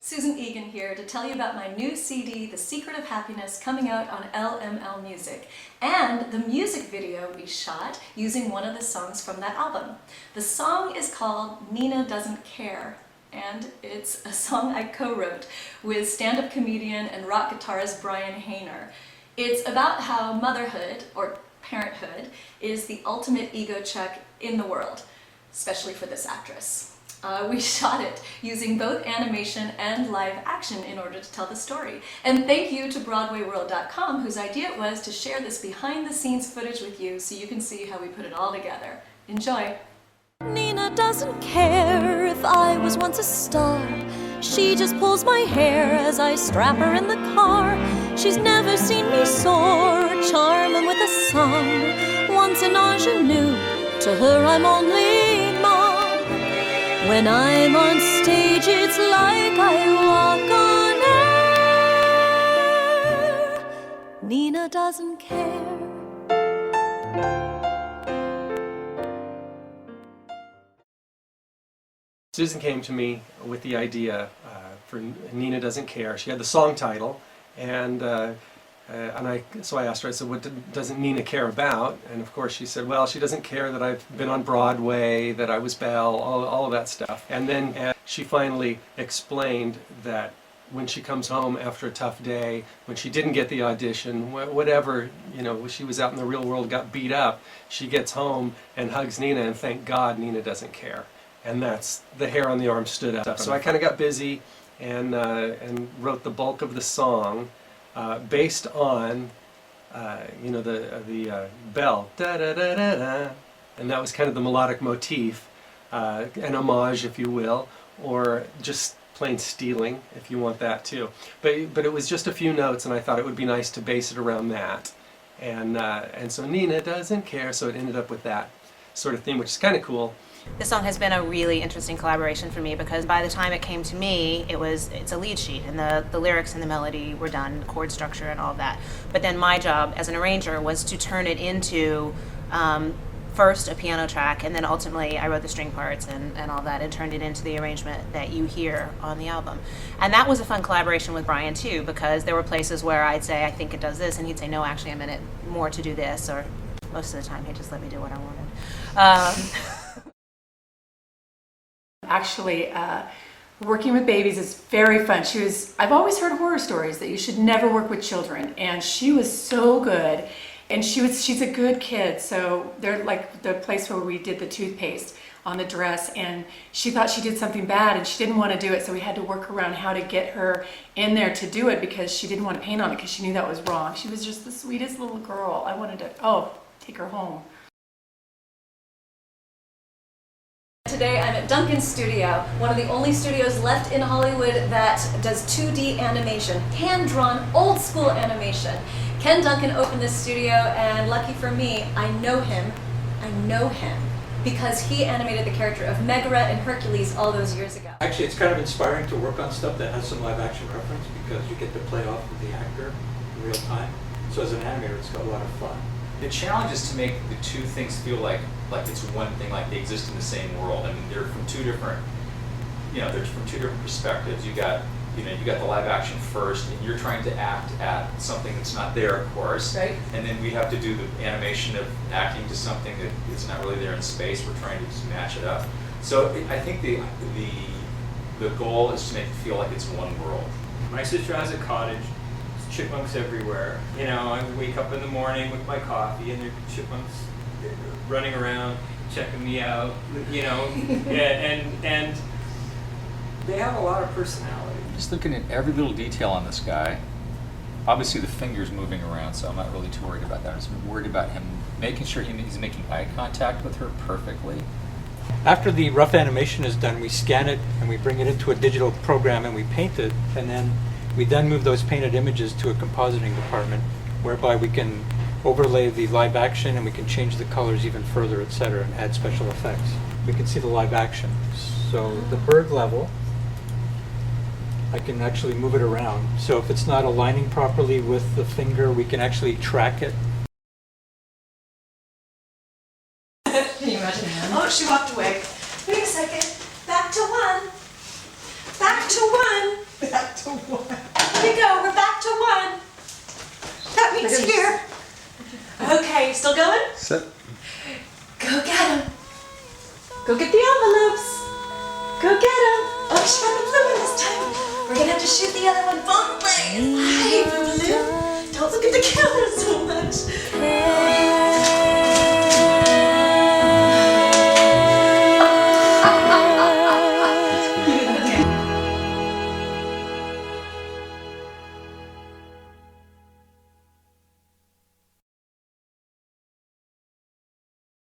Susan Egan here to tell you about my new CD, The Secret of Happiness, coming out on LML Music, and the music video we shot using one of the songs from that album. The song is called Nina Doesn't Care, and it's a song I co-wrote with stand-up comedian and rock guitarist Brian Hayner. It's about how motherhood, or parenthood, is the ultimate ego check in the world, especially for this actress. We shot it using both animation and live action in order to tell the story. And thank you to BroadwayWorld.com, whose idea it was to share this behind-the-scenes footage with you so you can see how we put it all together. Enjoy! Nina doesn't care if I was once a star. She just pulls my hair as I strap her in the car. She's never seen me soar, charm them with a song. Once an ingenue, to her I'm only mom. When I'm on stage, it's like I walk on air. Nina doesn't care. Susan came to me with the idea for Nina Doesn't Care. She had the song title, and so I asked her, I said, what doesn't Nina care about? And of course she said, well, she doesn't care that I've been on Broadway, that I was Belle, all of that stuff. And then she finally explained that when she comes home after a tough day, when she didn't get the audition, whatever, you know, when she was out in the real world, got beat up, she gets home and hugs Nina, and thank God Nina doesn't care. And that's, the hair on the arm stood up. So I kind of got busy and wrote the bulk of the song based on, you know, the bell, da da da da da, and that was kind of the melodic motif, an homage, if you will, or just plain stealing, if you want that too. But it was just a few notes, and I thought it would be nice to base it around that, and so Nina Doesn't Care. So it ended up with that sort of theme, which is kind of cool. This song has been a really interesting collaboration for me because by the time it came to me, it's a lead sheet, and the lyrics and the melody were done, the chord structure and all of that. But then my job as an arranger was to turn it into first a piano track, and then ultimately I wrote the string parts and all that and turned it into the arrangement that you hear on the album. And that was a fun collaboration with Brian too, because there were places where I'd say, I think it does this, and he'd say, no, actually I meant it more to do this, or most of the time he'd just let me do what I wanted. Actually, working with babies is very fun. I've always heard horror stories that you should never work with children, and she was so good. And she's a good kid, so they're like the place where we did the toothpaste on the dress, and she thought she did something bad and she didn't want to do it, so we had to work around how to get her in there to do it because she didn't want to paint on it because she knew that was wrong. She was just the sweetest little girl. I wanted to, take her home. Today I'm at Duncan Studio, one of the only studios left in Hollywood that does 2D animation, hand-drawn, old-school animation. Ken Duncan opened this studio, and lucky for me, I know him because he animated the character of Megara in Hercules all those years ago. Actually, it's kind of inspiring to work on stuff that has some live action reference because you get to play off with the actor in real time. So as an animator, it's got a lot of fun. The challenge is to make the two things feel like it's one thing, like they exist in the same world. I mean, they're from two different, they're from two different perspectives. You got the live action first, and you're trying to act at something that's not there, of course. Right. And then we have to do the animation of acting to something that is not really there in space. We're trying to just match it up. So I think the goal is to make it feel like it's one world. My sister has a cottage. Chipmunks everywhere. I wake up in the morning with my coffee and there are chipmunks running around, checking me out, and they have a lot of personality. Just looking at every little detail on this guy. Obviously the finger's moving around, so I'm not really too worried about that. I'm just worried about him making sure he's making eye contact with her perfectly. After the rough animation is done, we scan it and we bring it into a digital program and we paint it, and then we move those painted images to a compositing department whereby we can overlay the live action and we can change the colors even further, etc., and add special effects. We can see the live action. So the bird level, I can actually move it around. So if it's not aligning properly with the finger, we can actually track it. Can you imagine him? Oh, she walked away. Wait a second. Back to one. Back to one. still going? Set. Go get him. Go get the envelopes. Go get him. Oh, she got the blue one this time. We're gonna have to shoot the other one both ways. Hi, blue. Don't look at the camera so much.